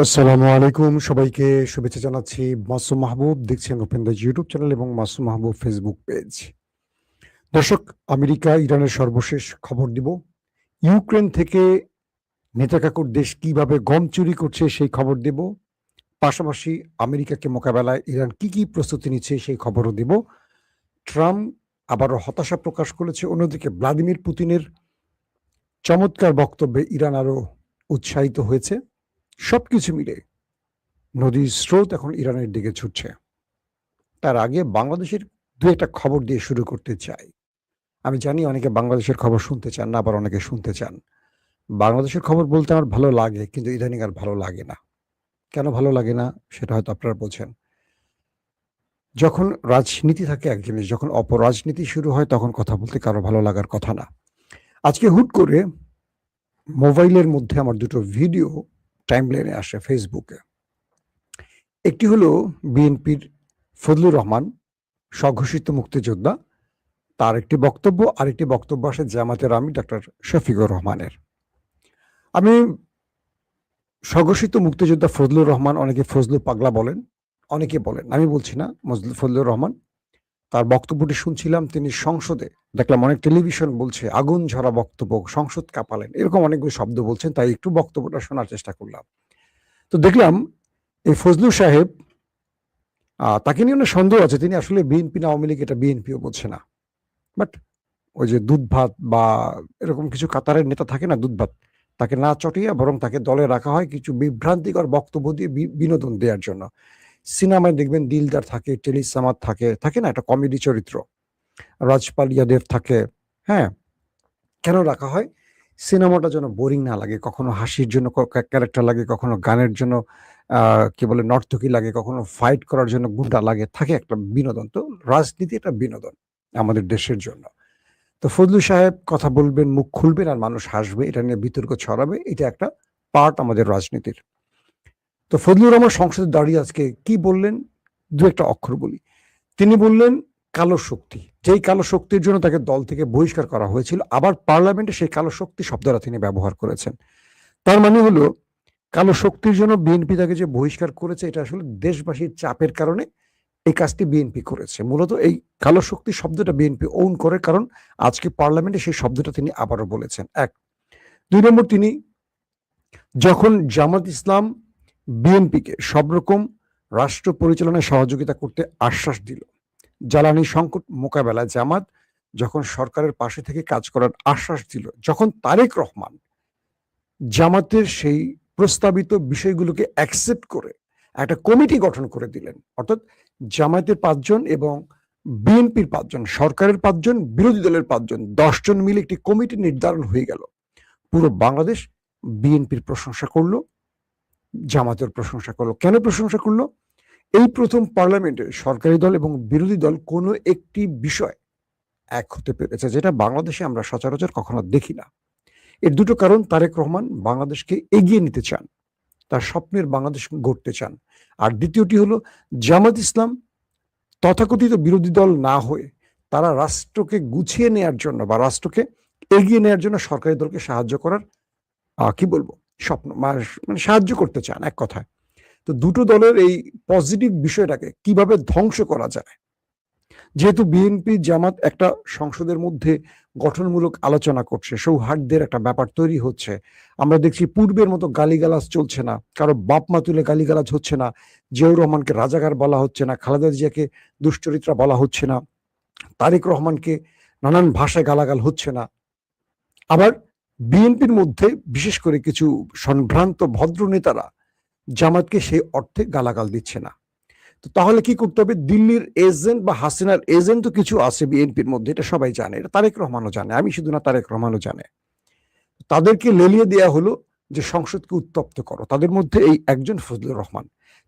আসসালামু আলাইকুম, সবাইকে শুভেচ্ছা জানাচ্ছি। মাসুম মাহবুব দেখছেন ওপেন দ্য ইউটিউব চ্যানেল এবং মাসুম মাহবুব ফেসবুক পেজ। দর্শক, আমেরিকা ইরানের সর্বশেষ খবর দিব। ইউক্রেন থেকে নেতাকাকুর দেশ কিভাবে গম চুরি করছে সেই খবর দেব। পাশাপাশি আমেরিকাকে মোকাবেলায় ইরান কি প্রস্তুতি নিচ্ছে সেই খবরও দেব। ট্রাম্প আবারও হতাশা প্রকাশ করেছে, অন্যদিকে ভ্লাদিমির পুতিনের চমৎকার বক্তব্যে ইরান আরো উৎসাহিত হয়েছে। সবকিছু মিলে নদীর স্রোত এখন ইরানের দিকে ছুটছে। তার আগে বাংলাদেশের দু একটা খবর দিয়ে শুরু করতে চাই। আমি জানি অনেকে বাংলাদেশের খবর শুনতে চান না, আবার অনেকে শুনতে চান। বাংলাদেশের খবর বলতে আমার ভালো লাগে, কিন্তু ইদানিং আর ভালো লাগে না। কেন ভালো লাগে না সেটা হয়তো আপনারা বোঝেন। যখন রাজনীতি থাকে এক জিনিস, যখন অপরাজনীতি শুরু হয় তখন কথা বলতে কারো ভালো লাগার কথা না। আজকে হুট করে মোবাইলের মধ্যে আমার দুটো ভিডিও টাইমলাইনে আসে ফেসবুকে। একটি হলো বিএনপির ফজলুর রহমান, স্বঘোষিত মুক্তিযোদ্ধা, তার একটি বক্তব্য, আরেকটি বক্তব্য আসে জামাতের আমির ডক্টর শফিকুর রহমানের। আমি স্বঘোষিত মুক্তিযোদ্ধা ফজলুর রহমান, অনেকে ফজলু পাগলা বলেন, অনেকে বলেন, আমি বলছি না, ফজলুর রহমান, তার বক্তব্যটি শুনছিলাম। তিনি সংসদে দেখলাম অনেক টেলিভিশন বলছে আগুন ঝরা বক্তব্য, সংসদ কাঁপালেন, এরকম অনেকগুলো শব্দ বলছেন, তাই একটু বক্তব্যটা শোনার চেষ্টা করলাম। তো দেখলাম এই ফজলু সাহেব, তাকে নিয়ে অনেক সন্দেহ আছে, তিনি আসলে বিএনপি না আওয়ামী লীগ এটা বিএনপিও বলছে না। বাট ওই যে দুধ ভাত বা এরকম কিছু কাতারের নেতা থাকে না, দুধ ভাত, তাকে না চটিয়ে বরং তাকে দলে রাখা হয় কিছু বিভ্রান্তিকর বক্তব্য দিয়ে বিনোদন দেওয়ার জন্য। সিনেমায় দেখবেন দিলদার থাকে, টেলি সামাদ থাকে, থাকে না একটা কমেডি চরিত্র, রাজপাল ইয়াদেব থাকে। হ্যাঁ, কেন রাখা হয়? সিনেমাটা যেন বোরিং না লাগে, কখনো হাসির জন্য ক্যারেক্টার লাগে, কখনো গানের জন্য কি বলে নর্তকী লাগে, কখনো ফাইট করার জন্য গুন্ডা লাগে, থাকে একটা বিনোদন। তো রাজনীতি একটা বিনোদন আমাদের দেশের জন্য। তো ফজলু সাহেব কথা বলবেন, মুখ খুলবেন আর মানুষ হাসবে, এটা নিয়ে বিতর্ক ছড়াবে, এটা একটা পার্ট আমাদের রাজনীতির। তো ফজলুর রহমান সংসদে দাঁড়িয়ে আজকে কি বললেন, দু একটা অক্ষর বলি। তিনি বললেন কালো শক্তি, যেই কালো শক্তির জন্য তাকে দল থেকে বহিষ্কার করা হয়েছিল, আবার পার্লামেন্টে সেই কালো শক্তি শব্দটা তিনি ব্যবহার করেছেন। তার মানে হলো কালো শক্তির জন্য বিএনপি তাকে যে বহিষ্কার করেছে, এটা আসলে দেশবাসীর চাপের কারণে এই কাজটি বিএনপি করেছে। মূলত এই কালো শক্তি শব্দটা বিএনপি ওন করে, কারণ আজকে পার্লামেন্টে সেই শব্দটা তিনি আবারও বলেছেন। এক, দুই নম্বর, তিনি যখন জামাত ইসলাম বিএনপিকে সব রকম রাষ্ট্র পরিচালনায় সহযোগিতা করতে আশ্বাস দিল, জ্বালানি সংকট মোকাবেলায় জামাত যখন সরকারের পাশে থেকে কাজ করার আশ্বাস দিল, যখন তারেক রহমান জামাতের সেই প্রস্তাবিত বিষয়গুলোকে অ্যাকসেপ্ট করে একটা কমিটি গঠন করে দিলেন, অর্থাৎ জামায়াতের 5 জন এবং বিএনপির 5 জন, সরকারের 5 জন, বিরোধী দলের 5 জন, 10 জন মিলে একটি কমিটি নির্ধারণ হয়ে গেল। পুরো বাংলাদেশ বিএনপির প্রশংসা করলো, জামাতের প্রশংসা করলো। কেন প্রশংসা করলো? এই প্রথম পার্লামেন্টে সরকারি দল এবং বিরোধী দল কোনো একটি বিষয় এক হতে পেরেছে, যেটা বাংলাদেশে আমরা সচরাচর কখনো দেখি না। এর দুটো কারণ, তারেক রহমান বাংলাদেশকে এগিয়ে নিতে চান, তার স্বপ্নের বাংলাদেশ গড়তে চান। আর দ্বিতীয়টি হলো জামাত ইসলাম তথাকথিত বিরোধী দল না হয়ে তারা রাষ্ট্রকে গুছিয়ে নেয়ার জন্য বা রাষ্ট্রকে এগিয়ে নেয়ার জন্য সরকারি দলকে সাহায্য করার কি বলবো স্বপ্ন, মানে সাহায্য করতে চান এক কথায়। তো দুটো দলের এই পজিটিভ বিষয়টাকে কিভাবে ধ্বংস করা যায়, যেহেতু বিএনপি জামাত একটা সংসদের মধ্যে গঠনমূলক আলোচনা করছে, সৌহার্দ্যের একটা ব্যাপার তৈরি হচ্ছে, আমরা দেখছি পূর্বের মতো গালিগালাজ চলছে না, কারো বাপ মা তুলে গালিগালাজ হচ্ছে না, জিয়াউর রহমানকে রাজাকার বলা হচ্ছে না, খালেদা জিয়াকে দুশ্চরিত্রা বলা হচ্ছে না, তারেক রহমানকে নানান ভাষায় গালাগাল হচ্ছে না। আবার বিএনপির মধ্যে বিশেষ করে কিছু সম্ভ্রান্ত ভদ্র নেতারা জামাতকে সেই অর্থে গালাগাল দিচ্ছে না। তো তাহলে কি করতে হবে? দিল্লির এজেন্ট বা হাসিনার এজেন্ট তো কিছু আছে বিএনপির মধ্যে, এটা সবাই জানে, এটা তারেক রহমানও জানে, আমি শুধু না, তারেক রহমানও জানে। তাদেরকে লেলিয়ে দেয়া হলো যে সংসদকে উত্তপ্ত করো। তাদের মধ্যে এই একজন ফজলুর রহমান,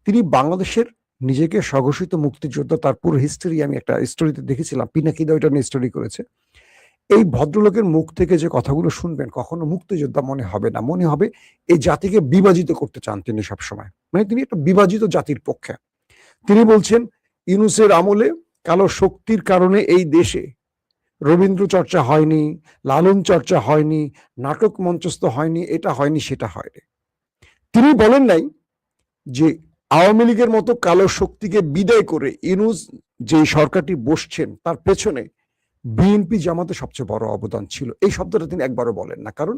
তিনি বাংলাদেশের নিজেকে স্বঘোষিত মুক্তিযোদ্ধা, তার পুরো হিস্ট্রি আমি একটা স্টোরিতে দেখেছিলাম, পিনাকিদা ওইটা নিয়ে স্টোরি করেছে। এই ভদ্রলোকের মুখ থেকে যে কথাগুলো শুনবেন, কখনো মুক্তিযোদ্ধা মনে হবে না, মনে হবে এই জাতিকে বিভাজিত করতে চান তিনি সবসময়, মানে তিনি একটা বিভাজিত জাতির পক্ষে। তিনি বলছেন ইউনূসের আমলে কালো শক্তির কারণে এই দেশে রবীন্দ্র চর্চা হয়নি, লালন চর্চা হয়নি, নাটক মঞ্চস্থ হয়নি, এটা হয়নি সেটা হয়নি। তিনি বলেন নাই যে আওয়ামী লীগের মতো কালো শক্তিকে বিদায় করে ইউনূস যে সরকারটি বসছেন তার পেছনে বিএনপি জামাতে সবচেয়ে বড় অবদান ছিল। এই শব্দটা তিনি একবারও বলেন না, কারণ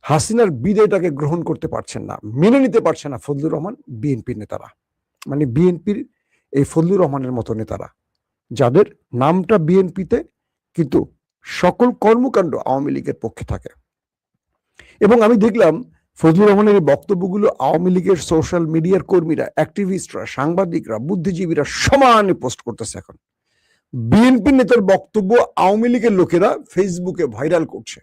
হাসিনার বিদায়টাকে গ্রহণ করতে পারছেন না, মেনে নিতে পারছে না ফজলুর রহমান, বিএনপির নেতারা, মানে বিএনপির এই ফজলুর রহমানের মতো নেতারা, যাদের নামটা বিএনপিতে কিন্তু সকল কর্মকাণ্ড আওয়ামী লীগের পক্ষে থাকে। এবং আমি দেখলাম ফজলুর রহমানের এই বক্তব্যগুলো আওয়ামী লীগের সোশ্যাল মিডিয়ার কর্মীরা, অ্যাক্টিভিস্টরা, সাংবাদিকরা, বুদ্ধিজীবীরা সমানে পোস্ট করতেছে। এখন বিএনপি নেতার বক্তব্য আওয়ামী লীগের লোকেরা ফেসবুকে ভাইরাল করছে।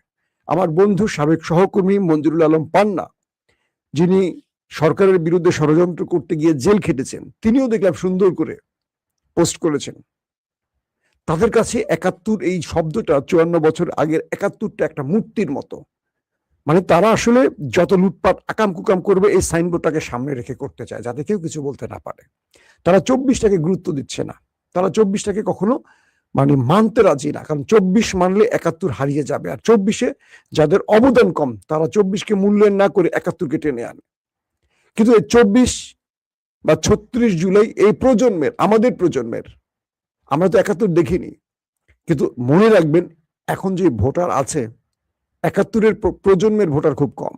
আমার বন্ধু সাবেক সহকর্মী মঞ্জুরুল আলম পান্না, যিনি সরকারের বিরুদ্ধে ষড়যন্ত্র করতে গিয়ে জেল খেটেছেন, তিনিও দেখলাম সুন্দর করে পোস্ট করেছেন। তাদের কাছে ৭১ এই শব্দটা ৫৪ বছর আগের ৭১টা একটা মূর্তির মতো। মানে তারা আসলে যত লুটপাট আকাম কুকাম করবে এই সাইনবোর্ডটাকে সামনে রেখে করতে চায়, যাতে কেউ কিছু বলতে না পারে। তারা ২৪টাকে গুরুত্ব দিচ্ছে না, তারা ২৪টাকে কখনো মানে মানতে রাজি না, কারণ ২৪ মানলে ৭১ হারিয়ে যাবে। আর ২৪-এ যাদের অবদান কম তারা ২৪কে মূল্যায়ন না করে ৭১কে টেনে আনে। কিন্তু এই ২৪ বা ৩৬ জুলাই এই প্রজন্মের, আমাদের প্রজন্মের, আমরা তো ৭১ দেখিনি, কিন্তু মনে রাখবেন এখন যে ভোটার আছে ৭১-এর প্রজন্মের ভোটার খুব কম,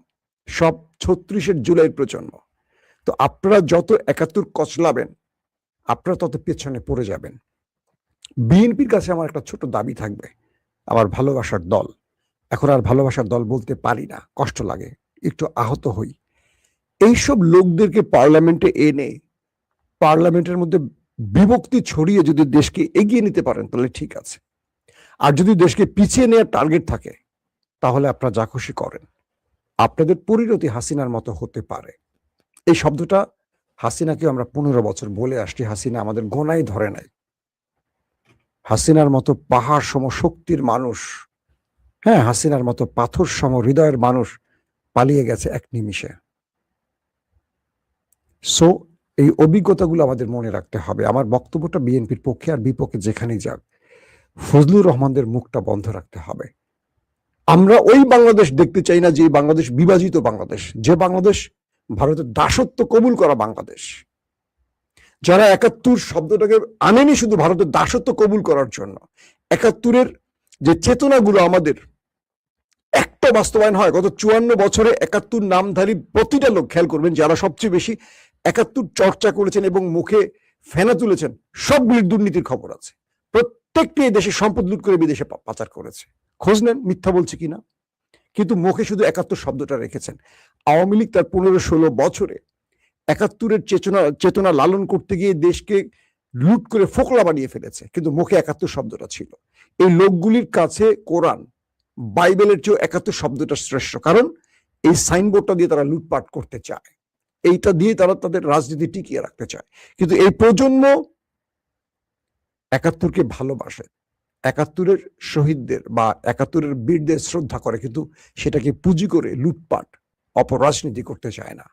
সব ৩৬-এর জুলাইয়ের প্রজন্ম। তো আপনারা যত ৭১ কচলাবেন আপনারা তত পেছনে পড়ে যাবেন। বিএনপির কাছে আমার একটা ছোট দাবি থাকবে, আমার ভালোবাসার দল, এখন আর ভালোবাসার দল বলতে পারি না, কষ্ট লাগে, একটু আহত হই। এইসব লোকদেরকে পার্লামেন্টে এনে পার্লামেন্টের মধ্যে বিভক্তি ছড়িয়ে যদি দেশকে এগিয়ে নিতে পারেন তাহলে ঠিক আছে, আর যদি দেশকে পিছিয়ে নেওয়ার টার্গেট থাকে তাহলে আপনারা যা খুশি করেন। আপনাদের পরিণতি হাসিনার মতো হতে পারে। এই শব্দটা হাসিনাকে আমরা ১৫ বছর বলে আসছি, হাসিনা আমাদের গোনায় ধরে নাই। হাসিনার মতো পাহাড় সম শক্তির মানুষ, হ্যাঁ, হাসিনার মতো পাথর সম হৃদয়ের মানুষ পালিয়ে গেছে এক নিমিষে। সো এই অভিজ্ঞতাগুলো আমাদের মনে রাখতে হবে। আমার বক্তব্যটা বিএনপির পক্ষে আর বিপক্ষে যেখানেই যাক, ফজলুর রহমানদের মুখটা বন্ধ রাখতে হবে। আমরা ওই বাংলাদেশ দেখতে চাই না যে বাংলাদেশ বিভাজিত বাংলাদেশ, যে বাংলাদেশ ভারতের দাসত্ব কবুল করা বাংলাদেশ। যারা ৭১ শব্দটাকে আনেনি শুধু ভারতের দাসত্ব কবুল করার জন্য, ৭১-এর যে চেতনাগুলো আমাদের একটা বাস্তবায়ন হয় গত ৫৪ বছরে ৭১ নামধারী প্রতিটা লোক, খেয়াল করবেন যারা সবচেয়ে বেশি ৭১ চর্চা করেছেন এবং মুখে ফেনা তুলেছেন, সবগুলির দুর্নীতির খবর আছে। প্রত্যেকটি দেশে সম্পদ লুট করে বিদেশে পাচার করেছে। খোঁজ নেন মিথ্যা বলছে কিনা, কিন্তু মুখে শুধু ৭১ শব্দটা রেখেছেন। আওয়ামী লীগ তার ১৫-১৬ বছরে ৭১-এর চেতনা লালন করতে গিয়ে দেশকে লুট করে ফোকলা বানিয়ে ফেলেছে, কিন্তু মুখে ৭১ শব্দটা ছিল। এই লোকগুলির কাছে কোরআন বাইবেলের চেয়েও ৭১ শব্দটা শ্রেষ্ঠ, কারণ এই সাইনবোর্ডটা দিয়ে তারা লুটপাট করতে চায়, এইটা দিয়ে তারা তাদের রাজনীতি টিকিয়ে রাখতে চায়। কিন্তু এই প্রজন্ম ৭১-কে ভালোবাসে, ৭১-এর শহীদদের বা ৭১-এর বীরদের শ্রদ্ধা করে, কিন্তু সেটাকে পুঁজি করে লুটপাট অপরাজনীতি করতে চায় না।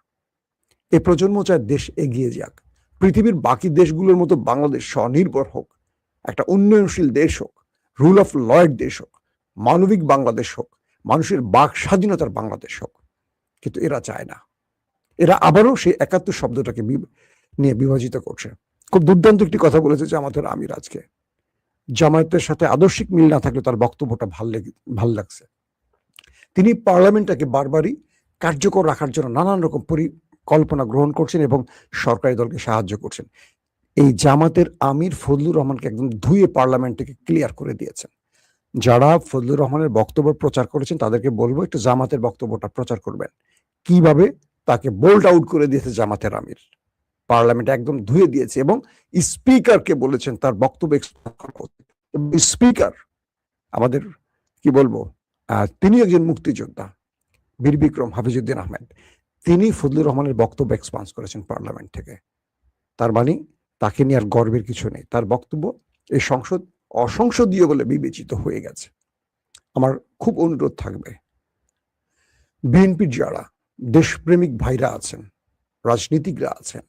এই প্রজন্ম চায় দেশ এগিয়ে যাক, পৃথিবীর বাকি দেশগুলোর মতো বাংলাদেশ স্বনির্ভর হোক, একটা উন্নয়নশীল দেশ হোক, রুল অফ লয়ের দেশ হোক, মানবিক বাংলাদেশ হোক, মানুষের বাক স্বাধীনতার বাংলাদেশ হোক। কিন্তু এরা চায় না, এরা আবারও সেই ৭১ শব্দটাকে নিয়ে বিভাজিত করছে। খুব দুর্দান্ত একটি কথা বলেছে জামাতের আমির আজকে, জামায়াতের সাথে আদর্শিক মিল না থাকলে তার বক্তব্যটা ভাল লাগছে। তিনি পার্লামেন্টটাকে বারবারই কার্যকর রাখার জন্য নানান রকম পরিকল্পনা গ্রহণ করছেন এবং সরকারি দলকে সাহায্য করছেন। এই জামাতের আমির ফজলুর রহমানকে একদম ধুয়ে পার্লামেন্টকে ক্লিয়ার করে দিয়েছেন। যারা ফজলুর রহমানের বক্তব্য প্রচার করেছেন তাদেরকে বলবো একটু জামাতের বক্তব্যটা প্রচার করবেন। কিভাবে তাকে বোল্ড আউট করে দিয়েছে জামাতের আমির, পার্লামেন্ট একদম ধুয়ে দিয়েছে এবং স্পিকারকে বলেছেন তার বক্তব্য। স্পিকার আমাদের কি বলবো, তিনি একজন মুক্তিযোদ্ধা, বীর বিক্রম হাফিজউদ্দিন আহমেদ, তিনি ফজলুর রহমানের বক্তব্য এক্সপান্স করেছেন পার্লামেন্ট থেকে। তার মানে তাকে নিয়ে আর গর্বের কিছু নেই, তার বক্তব্য এই সংসদ অসংসদীয় বলে বিবেচিত হয়ে গেছে। আমার খুব অনুরোধ থাকবে, বিএনপির যারা দেশপ্রেমিক ভাইরা আছেন, রাজনীতিকরা আছেন,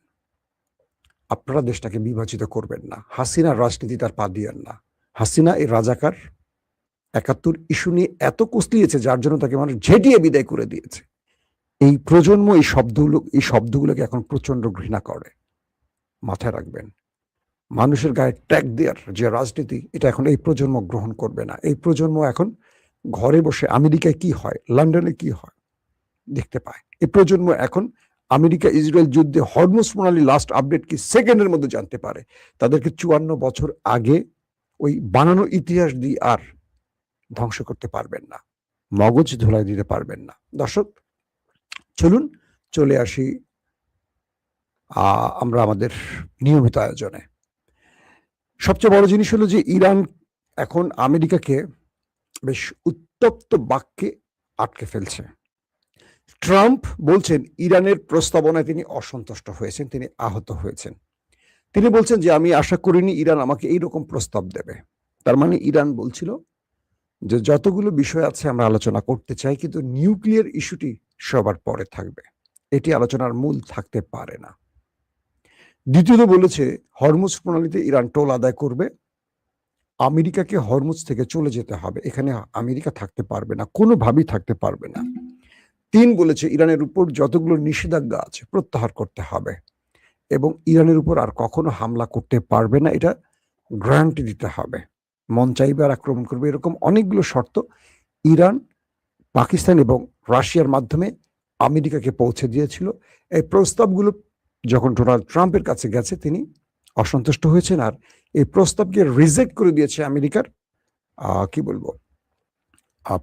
আপনারা দেশটাকে বিভাজিত করবেন না। হাসিনার রাজনীতি তার পা দিয়েন না। হাসিনা এই রাজাকার ৭১ ইস্যু নিয়ে এত কুস্তিয়েছে যার জন্য তাকে মানুষ ঝেঁটিয়ে বিদায় করে দিয়েছে। এই প্রজন্ম এই শব্দগুলোকে এখন প্রচন্ড ঘৃণা করে। মাথায় রাখবেন, মানুষের গায়ে ট্যাগ দেওয়ার যে রাজনীতি, এটা এখন এই প্রজন্ম গ্রহণ করবে না। এই প্রজন্ম এখন ঘরে বসে আমেরিকায় কি হয়, লন্ডনে কি হয় দেখতে পায়। এই প্রজন্ম এখন আমেরিকা ইসরায়েল যুদ্ধে হরমুজ প্রণালী লাস্ট আপডেট কি সেকেন্ডের মধ্যে জানতে পারে। তাদেরকে 54 বছর আগে ওই বানানো ইতিহাস দিয়ে আর ধ্বংস করতে পারবেন না, মগজ ধুলাই দিতে পারবেন না। দর্শক, চলুন চলে আসি আমরা আমাদের নিয়মিত আয়োজনে। সবচেয়ে বড় জিনিস হলো যে ইরান এখন আমেরিকাকে বেশ উত্তপ্ত বাক্যে আটকে ফেলছে। ট্রাম্প বলছেন ইরানের প্রস্তাবনায় তিনি অসন্তুষ্ট হয়েছেন, তিনি আহত হয়েছেন। তিনি বলছেন যে আমি আশা করিনি ইরান আমাকে এইরকম প্রস্তাব দেবে। তার মানে ইরান বলছিল যে যতগুলো বিষয় আছে আমরা আলোচনা করতে চাই, কিন্তু নিউক্লিয়ার ইস্যুটি সবার পরে থাকবে, এটি আলোচনার মূল থাকতে পারে না। দ্বিতীয়ত বলেছে হরমুজ প্রণালীতে ইরান টোল আদায় করবে, আমেরিকাকে হরমুজ থেকে চলে যেতে হবে, এখানে আমেরিকা থাকতে পারবে না, কোনোভাবেই থাকতে পারবে না। 3 বলেছে ইরানের উপর যতগুলো নিষেধাজ্ঞা আছে প্রত্যাহার করতে হবে এবং ইরানের উপর আর কখনো হামলা করতে পারবে না, এটা গ্যারান্টি দিতে হবে। মন চাইবে আর আক্রমণ করবে, এরকম অনেকগুলো শর্ত ইরান, পাকিস্তান এবং রাশিয়ার মাধ্যমে আমেরিকাকে পৌঁছে দিয়েছিল। এই প্রস্তাবগুলো যখন ডোনাল্ড ট্রাম্পের কাছে গেছে তিনি অসন্তুষ্ট হয়েছেন, আর এই প্রস্তাবকে রিজেক্ট করে দিয়েছে আমেরিকার কি বলবো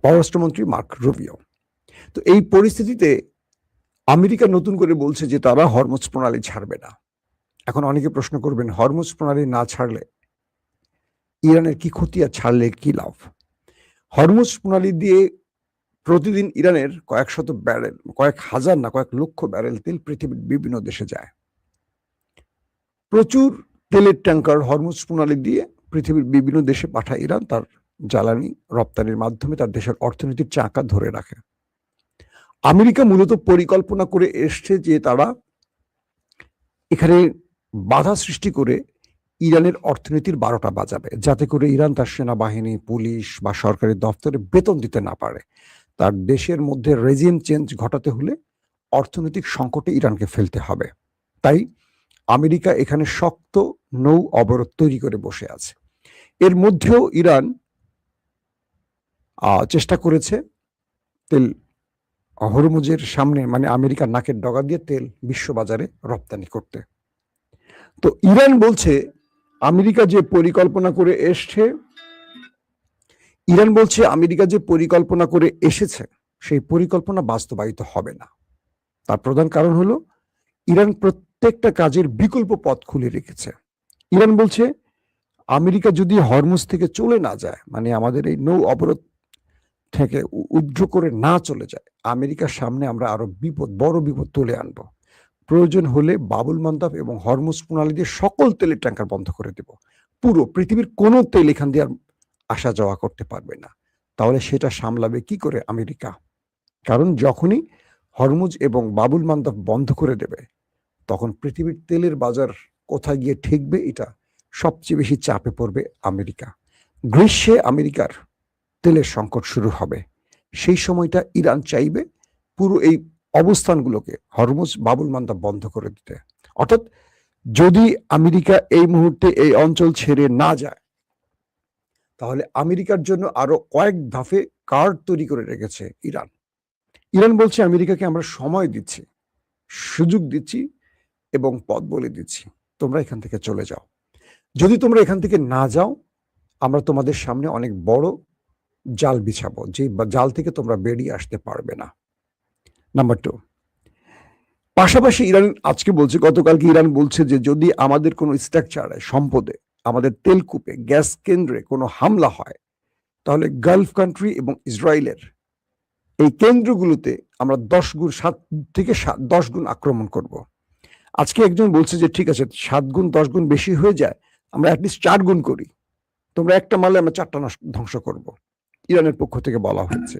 পররাষ্ট্রমন্ত্রী মার্ক রুবিও। তো এই পরিস্থিতিতে আমেরিকা নতুন করে বলছে যে তারা হরমুজ প্রণালী ছাড়বে না। এখন অনেকে প্রশ্ন করবেন, হরমুজ প্রণালী না ছাড়লে ইরানের কি ক্ষতি আর ছাড়লে কি লাভ? হরমুজ প্রণালী দিয়ে প্রতিদিন ইরানের কয়েক শত ব্যারেল, কয়েক হাজার না কয়েক লক্ষ ব্যারেল তেল পৃথিবীর বিভিন্ন দেশে যায়। প্রচুর তেলের ট্যাঙ্কার হরমুজ প্রণালী দিয়ে পৃথিবীর বিভিন্ন দেশে পাঠায় ইরান, তার জ্বালানি রপ্তানির মাধ্যমে তার দেশের অর্থনীতির চাকা ধরে রাখে। আমেরিকা মূলত পরিকল্পনা করে এসছে যে তারা এখানে বাধা সৃষ্টি করে ইরানের অর্থনীতির 12টা বাজাবে, যাতে করে ইরান তার সেনাবাহিনী, পুলিশ বা সরকারি দপ্তরে বেতন দিতে না পারে। তার দেশের মধ্যে রেজিম চেঞ্জ ঘটাতে হলে অর্থনৈতিক সংকটে ইরানকে ফেলতে হবে। তাই আমেরিকা এখানে শক্ত নৌ অবরোধ তৈরি করে বসে আছে। এর মধ্যেও ইরান চেষ্টা করেছে তেল হরমুজের সামনে, মানে আমেরিকার নাকের ডগা দিয়ে তেল বিশ্ববাজারে রপ্তানি করতে। তো ইরান বলছে আমেরিকা যে পরিকল্পনা করে এসেছে সেই পরিকল্পনা বাস্তবায়িত হবে না। তার প্রধান কারণ হলো ইরান প্রত্যেকটা কাজের বিকল্প পথ খুলে রেখেছে। ইরান বলছে আমেরিকা যদি হরমুজ থেকে চলে না যায়, মানে আমাদের এই নৌ অবরোধ থেকে উদ্র করে না চলে যায়, আমেরিকার সামনে আমরা আরো বড় বিপদ তুলে আনব। প্রয়োজন হলে বাবুল মান্দাব এবং হরমুজ প্রণালী দিয়ে সকল তেলের ট্যাঙ্কার বন্ধ করে দেব। পুরো পৃথিবীর কোনো তেল এখান দিয়ে আর আসা যাওয়া করতে পারবে না। তাহলে সেটা সামলাবে কি করে আমেরিকা? কারণ যখনই হরমুজ এবং বাবুল মান্দাব বন্ধ করে দেবে, তখন পৃথিবীর তেলের বাজার কোথায় গিয়ে ঠেকবে, এটা সবচেয়ে বেশি চাপে পড়বে আমেরিকা। গ্রীষ্মে আমেরিকার তেলের সংকট শুরু হবে। সেই সময়টা ইরান চাইবে পুরো এই অবস্থানগুলোকে হরমুজ বাবুল মান্দাব বন্ধ করে দিতে। অর্থাৎ যদি আমেরিকা এই মুহূর্তে এই অঞ্চল ছেড়ে না যায়, তাহলে আমেরিকার জন্য আরো কয়েক ধাপে কার্ড তৈরি করে রেখেছে ইরান। ইরান বলছে আমেরিকাকে আমরা সময় দিচ্ছি, সুযোগ দিচ্ছি এবং পথ বলে দিচ্ছি, তোমরা এখান থেকে চলে যাও। যদি তোমরা এখান থেকে না যাও, আমরা তোমাদের সামনে অনেক বড় জাল বিছাবো, যে জাল থেকে তোমরা বেরিয়ে আসতে পারবে না। নাম্বার 2, পাশাপাশি ইরান আজকে বলছে, গতকালকে ইরান বলছে যে যদি আমাদের কোনো স্ট্রাকচারে, সম্পদে, আমাদের তেলকূপে, গ্যাস কেন্দ্রে কোনো হামলা হয়, তাহলে গালফ কান্ট্রি এবং ইসরায়েলের এই কেন্দ্রগুলোতে আমরা 7 থেকে 10 গুণ আক্রমণ করব। আজকে একজন বলছে যে ঠিক আছে, 7 গুণ 10 গুণ বেশি হয়ে যায়, আমরা অ্যাটলিস্ট 4 গুণ করি, তোমরা একটা মারলে আমরা 4টা ধ্বংস করব, ইরানের পক্ষ থেকে বলা হচ্ছে।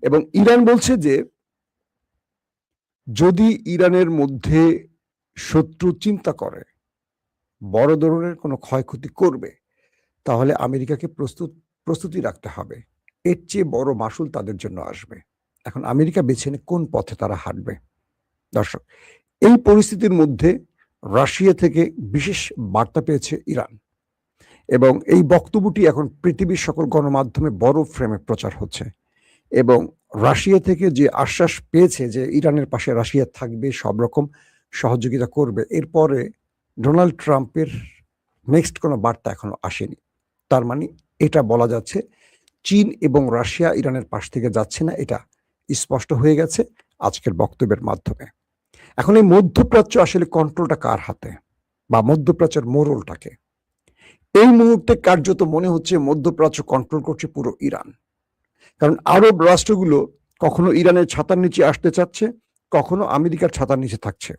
এবং ইরান বলছে যে যদি ইরানের মধ্যে শত্রু চিন্তা করে বড় ধরনের কোনো ক্ষয়ক্ষতি করবে, তাহলে আমেরিকাকে প্রস্তুতি রাখতে হবে, এর চেয়ে বড় মাসুল তাদের জন্য আসবে। এখন আমেরিকা বেছে নেয় কোন পথে তারা হাঁটবে। দর্শক, এই পরিস্থিতির মধ্যে রাশিয়া থেকে বিশেষ বার্তা পেয়েছে ইরান এবং এই বক্তব্যটি এখন পৃথিবীর সকল গণমাধ্যমে বড় ফ্রেমে প্রচার হচ্ছে এবং রাশিয়া থেকে যে আশ্বাস পেয়েছে যে ইরানের পাশে রাশিয়া থাকবে, সব রকম সহযোগিতা করবে, এরপরে ডোনাল্ড ট্রাম্পের নেক্সট কোনো বার্তা এখনো আসেনি। তার মানে এটা বলা যাচ্ছে চীন এবং রাশিয়া ইরানের পাশ থেকে যাচ্ছে না, এটা স্পষ্ট হয়ে গেছে আজকের বক্তব্যের মাধ্যমে। এখন এই মধ্যপ্রাচ্য আসলে কন্ট্রোলটা কার হাতে, বা মধ্যপ্রাচ্যের মোড়লটাকে? এই মুহূর্তে কার্যত মনে হচ্ছে মধ্যপ্রাচ্য কন্ট্রোল করছে পুরো ইরান। কারণ আরব রাষ্ট্রগুলো কখনো ইরানের ছাতার নিচে আসতে চাচ্ছে, কখনো আমেরিকার ছাতার নিচে থাকছে।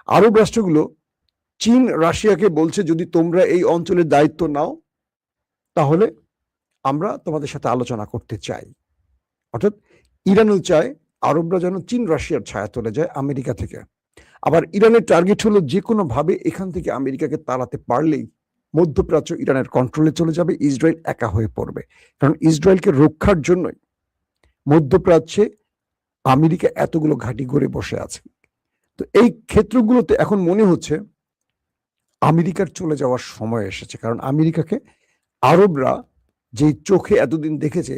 আরব রাষ্ট্রগুলো চীন রাশিয়াকে বলছে যদি তোমরা এই অঞ্চলের দায়িত্ব নাও তাহলে আমরা তোমাদের সাথে আলোচনা করতে চাই। অর্থাৎ ইরানও চায় আরবরা যেন চীন রাশিয়ার ছায়া চলে যায় আমেরিকা থেকে। আবার ইরানের টার্গেট হলো যে কোনো ভাবে এখান থেকে আমেরিকাকে তাড়াতে পারলেই মধ্যপ্রাচ্য ইরানের কন্ট্রোলে চলে যাবে, ইসরায়েল একা হয়ে পড়বে। কারণ ইসরায়েলকে রক্ষার জন্যই মধ্যপ্রাচ্যে আমেরিকা এতগুলো ঘাঁটি গড়ে বসে আছে। তো এই ক্ষেত্রগুলোতে এখন মনে হচ্ছে আমেরিকার চলে যাওয়ার সময় এসেছে। কারণ আমেরিকাকে আরবরা যে চোখে এতদিন দেখেছে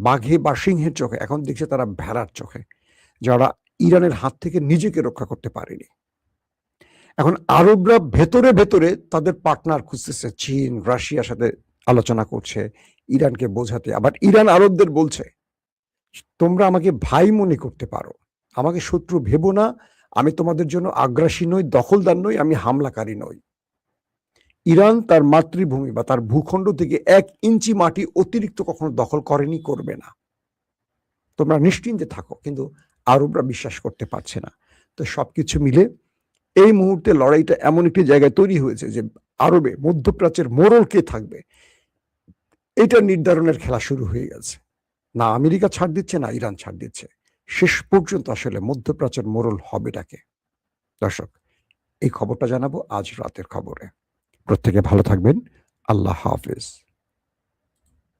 বাঘে বা সিংহের চোখে, এখন দেখছে তারা ভেড়ার চোখে, যারা ইরানের হাত থেকে নিজেকে রক্ষা করতে পারেনি। এখন আরবরা ভেতরে ভেতরে তাদের পার্টনার খুঁজতেছে, চীন রাশিয়ার সাথে আলোচনা করছে ইরানকে বোঝাতে। আবার ইরান আরবদের বলছে তোমরা আমাকে ভাই মনে করতে পারো, আমাকে শত্রু ভেবো না, আমি তোমাদের জন্য আগ্রাসী নই, দখলদার নই, আমি হামলাকারী নই। ইরান তার মাতৃভূমি বা তার ভূখণ্ড থেকে 1 ইঞ্চি মাটি অতিরিক্ত কখনো দখল করেনি, করবে না, তোমরা নিশ্চিন্তে থাকো। কিন্তু আরবরা বিশ্বাস করতে পারছে না। তো সবকিছু মিলে এই মুহূর্তে লড়াইটা এমন একটি জায়গায় তৈরি হয়েছে যে আরবে মধ্যপ্রাচ্যের মোড়ল কে থাকবে এটা নির্ধারণের খেলা শুরু হয়ে গেছে। না আমেরিকা ছাড় দিচ্ছে, না ইরান ছাড় দিচ্ছে। শেষ পর্যন্ত আসলে মধ্যপ্রাচ্যের মোড়ল হবেটাকে? দর্শক, এই খবরটা জানাবো আজ রাতের খবরে। প্রত্যেকে ভালো থাকবেন। আল্লাহ হাফেজ।